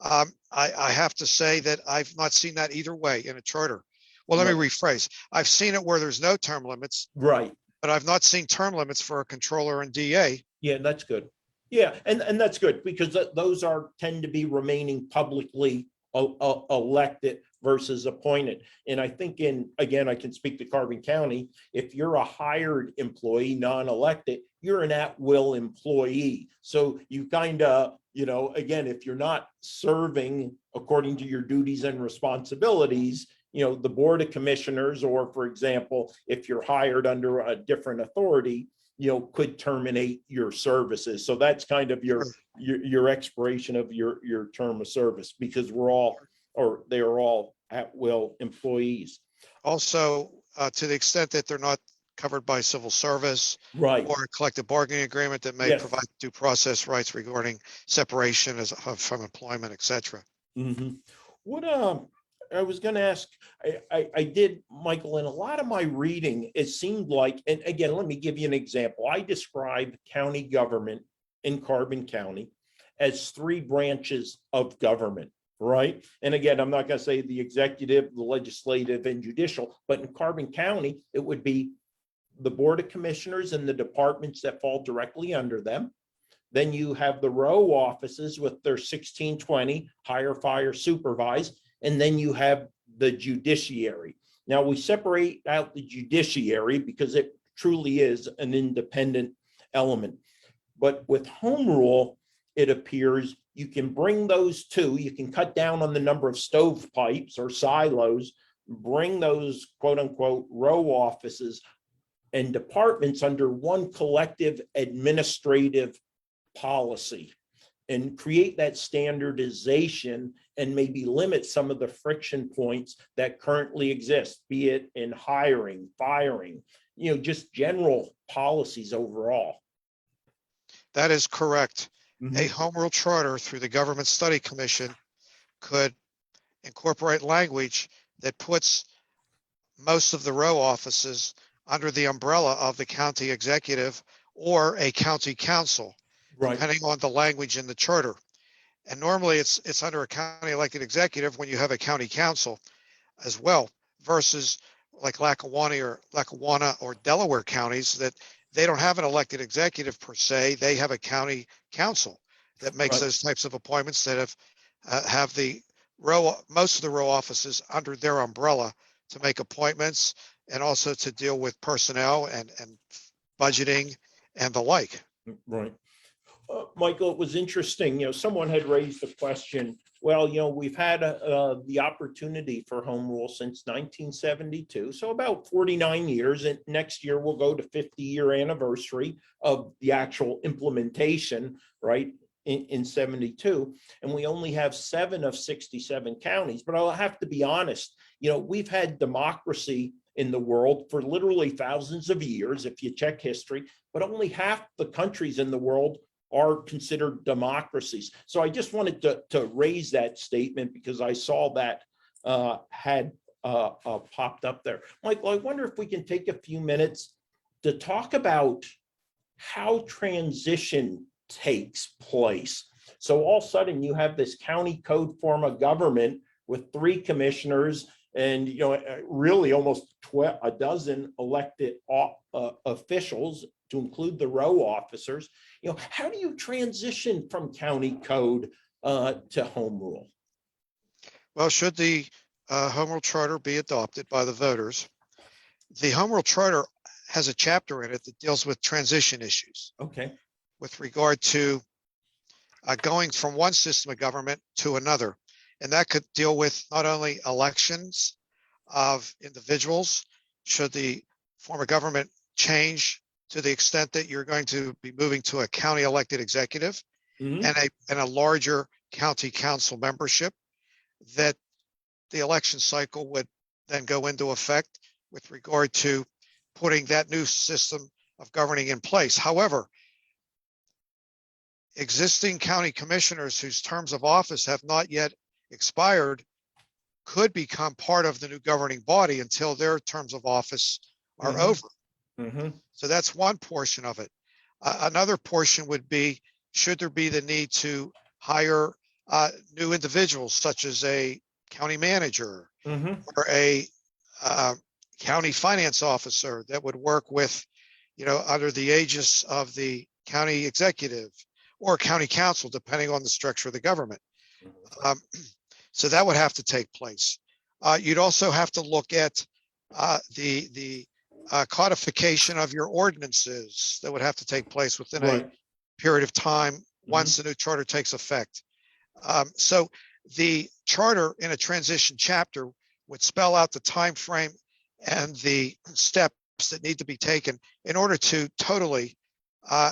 I have to say that I've not seen that either way in a charter. Well, let me rephrase. I've seen it where there's no term limits, Right. but I've not seen term limits for a controller and DA. Yeah, that's good. Yeah, and that's good, because those tend to be remaining publicly elected versus appointed. And I think again, I can speak to Carbon County, if you're a hired employee, non-elected, you're an at-will employee. So you kind of, again, if you're not serving according to your duties and responsibilities, the Board of Commissioners, or for example, if you're hired under a different authority, could terminate your services. So that's kind of your expiration of your term of service, because they are all at-will employees. Also, to the extent that they're not covered by civil service, right, or a collective bargaining agreement that may provide due process rights regarding separation from employment, etc. Mm-hmm. What I was going to ask, I did, Michael, in a lot of my reading, it seemed like, and again, let me give you an example. I described county government in Carbon County as 3 branches of government, right? And again, I'm not going to say the executive, the legislative, and judicial, but in Carbon County, it would be the Board of Commissioners and the departments that fall directly under them. Then you have the row offices with their 1620, hire, fire, supervise, and then you have the judiciary. Now we separate out the judiciary because it truly is an independent element. But with home rule, it appears you can bring those 2, you can cut down on the number of stovepipes or silos, bring those quote unquote row offices and departments under one collective administrative policy, and create that standardization and maybe limit some of the friction points that currently exist, be it in hiring, firing, just general policies overall. That is correct. Mm-hmm. A home rule charter through the Government Study Commission could incorporate language that puts most of the row offices under the umbrella of the county executive or a county council, Right. depending on the language in the charter. And normally it's under a county elected executive when you have a county council as well, versus like Lackawanna or Delaware counties that they don't have an elected executive per se. They have a county council that makes Right. those types of appointments that have most of the row offices under their umbrella to make appointments and also to deal with personnel and budgeting and the like. Right. Michael, it was interesting, someone had raised the question, well, we've had the opportunity for home rule since 1972, so about 49 years, and next year we'll go to 50-year anniversary of the actual implementation, right, in 72, and we only have 7 of 67 counties. But I'll have to be honest, we've had democracy in the world for literally thousands of years, if you check history, but only half the countries in the world are considered democracies. So I just wanted to raise that statement because I saw that had popped up there. Michael, I wonder if we can take a few minutes to talk about how transition takes place. So all of a sudden you have this county code form of government with 3 commissioners and really almost a dozen elected officials, to include the row officers. How do you transition from county code to home rule? Well, should the home rule charter be adopted by the voters, the home rule charter has a chapter in it that deals with transition issues Okay. with regard to going from one system of government to another. And that could deal with not only elections of individuals, should the form of government change to the extent that you're going to be moving to a county elected executive Mhm. and a larger county council membership, that the election cycle would then go into effect with regard to putting that new system of governing in place. However, existing county commissioners whose terms of office have not yet expired could become part of the new governing body until their terms of office are Mhm. over. Mhm. So that's one portion of it. Another portion would be, should there be the need to hire new individuals such as a county manager Mhm. or a county finance officer that would work with, under the aegis of the county executive or county council, depending on the structure of the government. So that would have to take place. You'd also have to look at the codification of your ordinances that would have to take place within a Right. period of time once the new charter takes effect. So the charter in a transition chapter would spell out the time frame and the steps that need to be taken in order to totally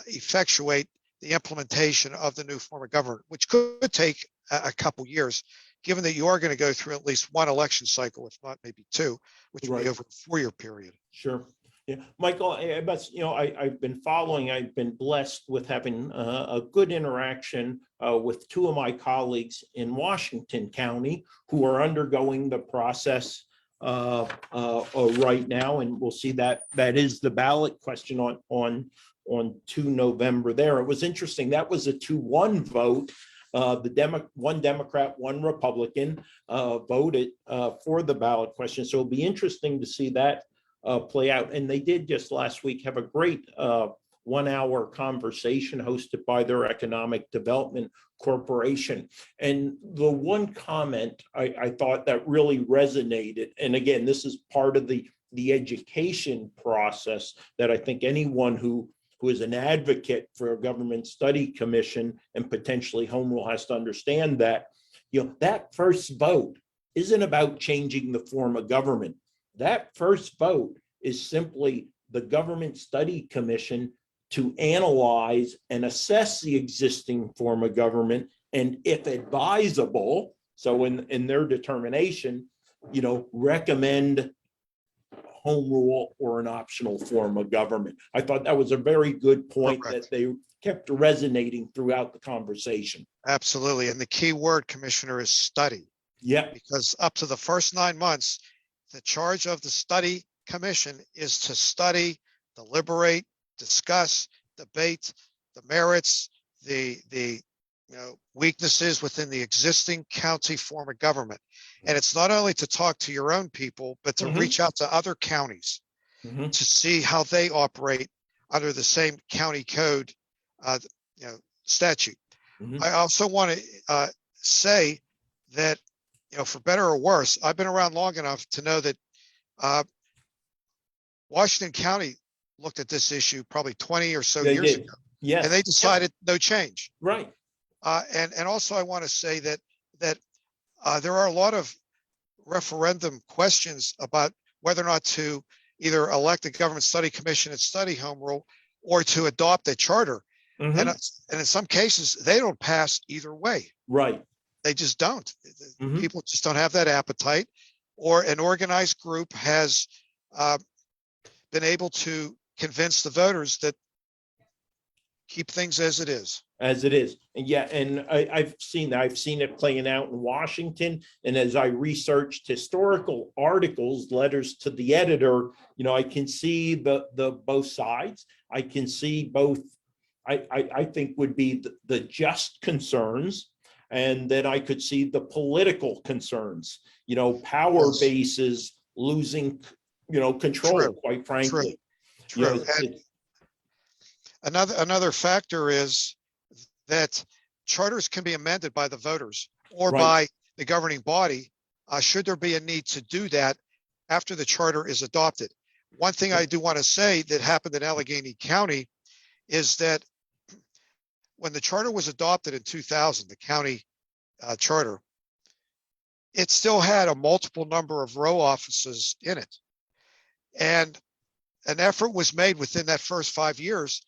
effectuate the implementation of the new form of government, which could take a couple years, given that you are going to go through at least one election cycle, if not maybe 2, which would be Right. over a 4-year period. Sure. Yeah, Michael, I've been following, I've been blessed with having a good interaction with 2 of my colleagues in Washington County who are undergoing the process right now. And we'll see that is the ballot question on 2 November there. It was interesting. That was a 2-1 vote. One Democrat, 1 Republican voted for the ballot question. So it'll be interesting to see that play out. And they did just last week have a great 1-hour conversation hosted by their Economic Development Corporation. And the one comment I thought that really resonated, and again, this is part of the education process that I think anyone who is an advocate for a government study commission and potentially home rule has to understand that, that first vote isn't about changing the form of government. That first vote is simply the government study commission to analyze and assess the existing form of government, and if advisable, so in their determination, recommend home rule or an optional form of government. I thought that was a very good point. Correct. That they kept resonating throughout the conversation. Absolutely. And the key word, Commissioner, is study. Yeah. Because up to the first 9 months, the charge of the study commission is to study, deliberate, discuss, debate the merits, the weaknesses within the existing county form of government. And it's not only to talk to your own people, but to reach out to other counties Mhm. to see how they operate under the same county code, statute. Mhm. I also want to say that, for better or worse, I've been around long enough to know that Washington County looked at this issue probably 20 or so They years did. ago Yes. and they decided no change. Right. And also I want to say that there are a lot of referendum questions about whether or not to either elect a government study commission and study home rule or to adopt a charter. Mhm. And in some cases, they don't pass either way. Right. They just don't. Mhm. People just don't have that appetite, or an organized group has been able to convince the voters that keep things as it is. As it is. And yeah, and I've seen it playing out in Washington. And as I researched historical articles, letters to the editor, I can see the both sides. I can see both, I think would be the just concerns. And then I could see the political concerns, power Yes. bases losing, control, True. quite frankly. True. And another factor is that charters can be amended by the voters or Right. by the governing body, should there be a need to do that after the charter is adopted. One thing I do want to say that happened in Allegheny County is that when the charter was adopted in 2000, the county charter, it still had a multiple number of row offices in it. And an effort was made within that first 5 years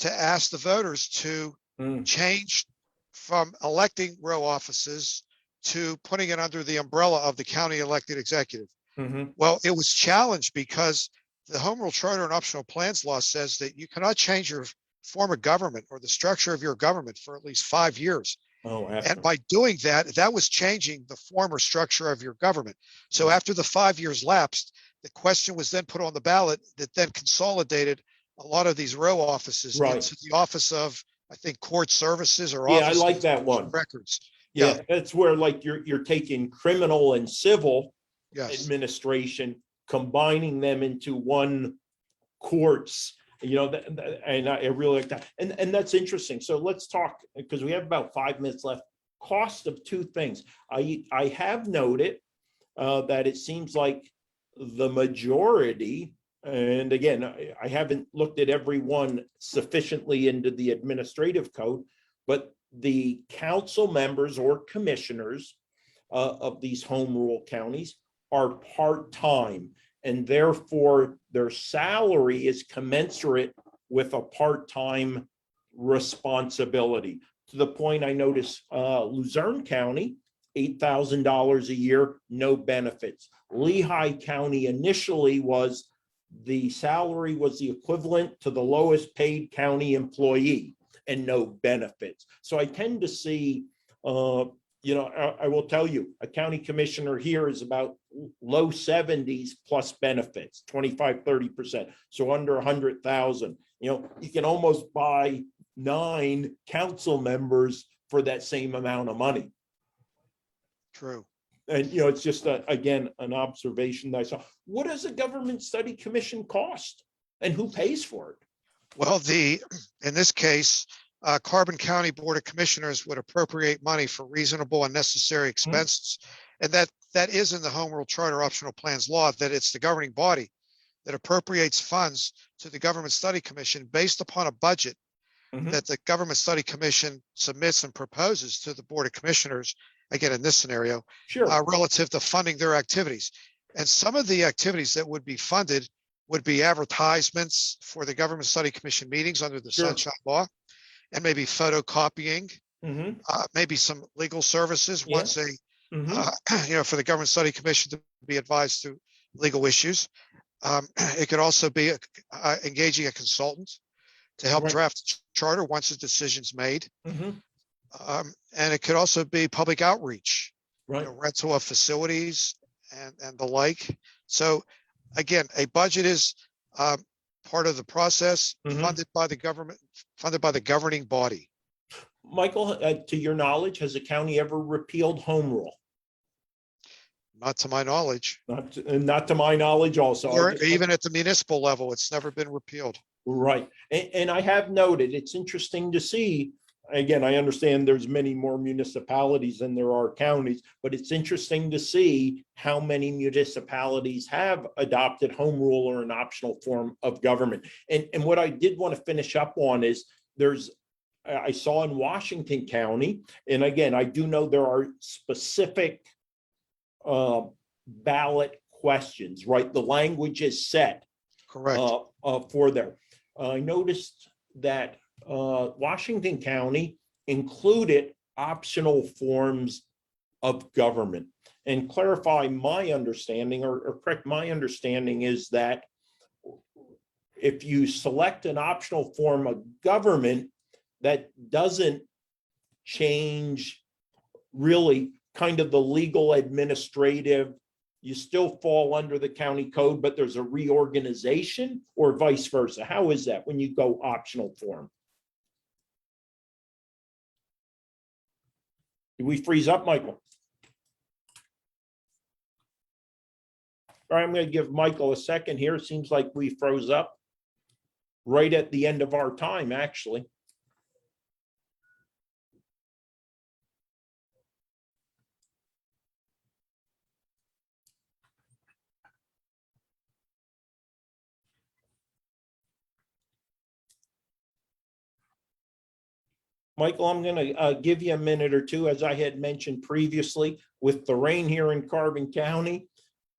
to ask the voters to change from electing row offices to putting it under the umbrella of the county elected executive. Mhm. Well, it was challenged because the Home Rule Charter and Optional Plans Law says that you cannot change your form of government or the structure of your government for at least 5 years. Oh, And absolutely. by doing that, that was changing the form or structure of your government. So after the 5 years lapsed, the question was then put on the ballot that then consolidated a lot of these row offices Right. into the office of, I think, court services or Yeah, I office like of that one. records. Yeah, that's where like you're taking criminal and civil Yes, administration, combining them into one courts, and I really like that. And that's interesting. So let's talk, because we have about 5 minutes left. Cost of two things. I have noted that it seems like the majority, and again, I haven't looked at every one sufficiently into the administrative code, but the council members or commissioners of these home rule counties are part-time, and therefore their salary is commensurate with a part-time responsibility. To the point I noticed Luzerne County, $8,000 a year, no benefits. Lehigh County initially was, the salary was the equivalent to the lowest paid county employee and no benefits. So I tend to see, I will tell you, a county commissioner here is about low 70s plus benefits, 25, 30%. So under 100,000, you can almost buy 9 council members for that same amount of money. true. And, it's just, again, an observation that I saw. What does a government study commission cost and who pays for it? Well, in this case, Carbon County Board of Commissioners would appropriate money for reasonable and necessary expenses. And that is in the Home Rule Charter Optional Plans Law, that it's the governing body that appropriates funds to the Government Study Commission based upon a budget Mhm. that the Government Study Commission submits and proposes to the Board of Commissioners, again, in this scenario, Sure. relative to funding their activities. And some of the activities that would be funded would be advertisements for the Government Study Commission meetings under the Sure. Sunshine Law, and maybe photocopying, Mhm. maybe some legal services Yeah. once they, Mhm. for the Government Study Commission to be advised through legal issues. It could also be engaging a consultant to help Right. draft the charter once the decision's made. Mhm. And it could also be public outreach, Right. rental of facilities and the like. So again, a budget is part of the process, Mhm. funded by the government, funded by the governing body. Michael, to your knowledge, has the county ever repealed home rule? Not to my knowledge, Not to my knowledge also. or even at the municipal level, it's never been repealed. Right. And I have noted, it's interesting to see, again, I understand there's many more municipalities than there are counties, but it's interesting to see how many municipalities have adopted home rule or an optional form of government. And what I did want to finish up on is, there's, I saw in Washington County, and again, I do know there are specific ballot questions, right? The language is set Correct. for there. I noticed that Washington County included optional forms of government. And clarify my understanding, or correct my understanding, is that if you select an optional form of government, that doesn't change really kind of the legal administrative, you still fall under the county code, but there's a reorganization, or vice versa. How is that when you go optional form? Did we freeze up, Michael? All right, I'm going to give Michael a second here. It seems like we froze up right at the end of our time, actually. Michael, I'm going to give you a minute or two. As I had mentioned previously, with the rain here in Carbon County,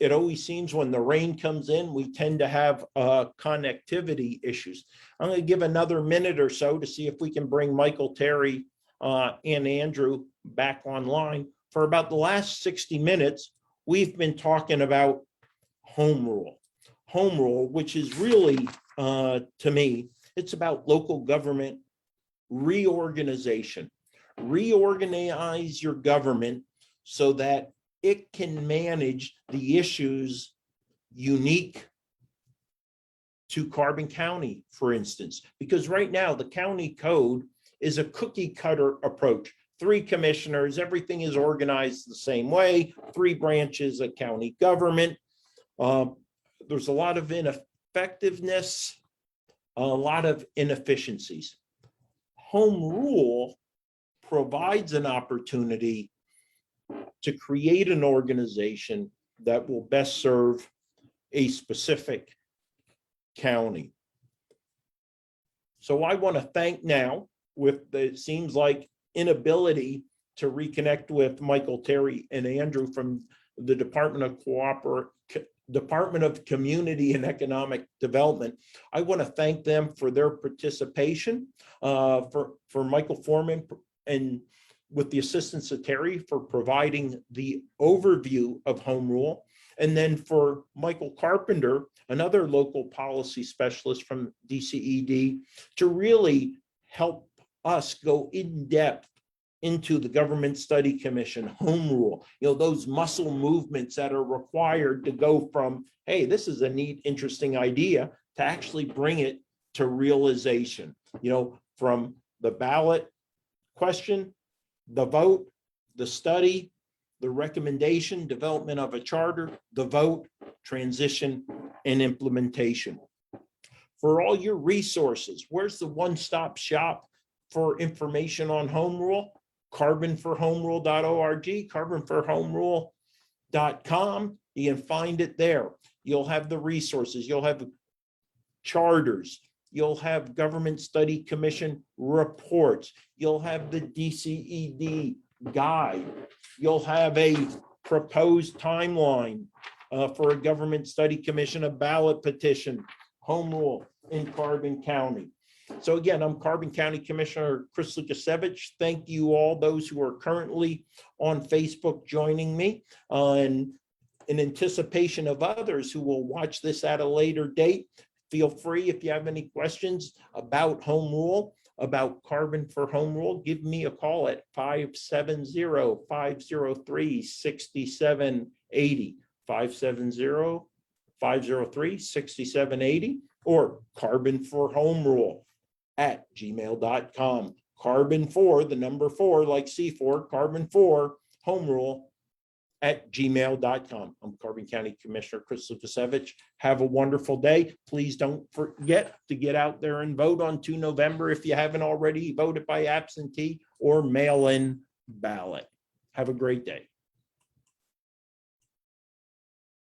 it always seems when the rain comes in, we tend to have connectivity issues. I'm going to give another minute or so to see if we can bring Michael, Terry, and Andrew back online. For about the last 60 minutes, we've been talking about home rule. Home rule, which is really, to me, it's about local government reorganization. Reorganize your government so that it can manage the issues unique to Carbon County, for instance, because right now the county code is a cookie cutter approach. 3 commissioners, everything is organized the same way, 3 branches of county government. There's a lot of ineffectiveness, a lot of inefficiencies. Home rule provides an opportunity to create an organization that will best serve a specific county. So I want to thank now, with the, it seems like, inability to reconnect with Michael, Terry, and Andrew from the Department of Community and Economic Development. I want to thank them for their participation, for Michael Foreman, and with the assistance of Terry for providing the overview of home rule. And then for Michael Carpenter, another local policy specialist from DCED, to really help us go in depth into the Government Study Commission, home rule, those muscle movements that are required to go from, hey, this is a neat, interesting idea, to actually bring it to realization, from the ballot question, the vote, the study, the recommendation, development of a charter, the vote, transition, and implementation. For all your resources, where's the one-stop shop for information on home rule? carbonforhomerule.org, carbonforhomerule.com. You can find it there. You'll have the resources. You'll have charters. You'll have Government Study Commission reports. You'll have the DCED guide. You'll have a proposed timeline for a Government Study Commission, a ballot petition, home rule in Carbon County. So again, I'm Carbon County Commissioner Chris Lukasiewicz. Thank you all those who are currently on Facebook joining me, and in anticipation of others who will watch this at a later date. Feel free, if you have any questions about home rule, about Carbon for Home Rule, give me a call at 570-503-6780, 570-503-6780, or carbonforhomerule@gmail.com. Carbon for, the number 4, like C4, carbon for home rule @gmail.com. I'm Carbon County Commissioner Chris Lukasiewicz. Have a wonderful day. Please don't forget to get out there and vote on 2 November if you haven't already voted by absentee or mail-in ballot. Have a great day.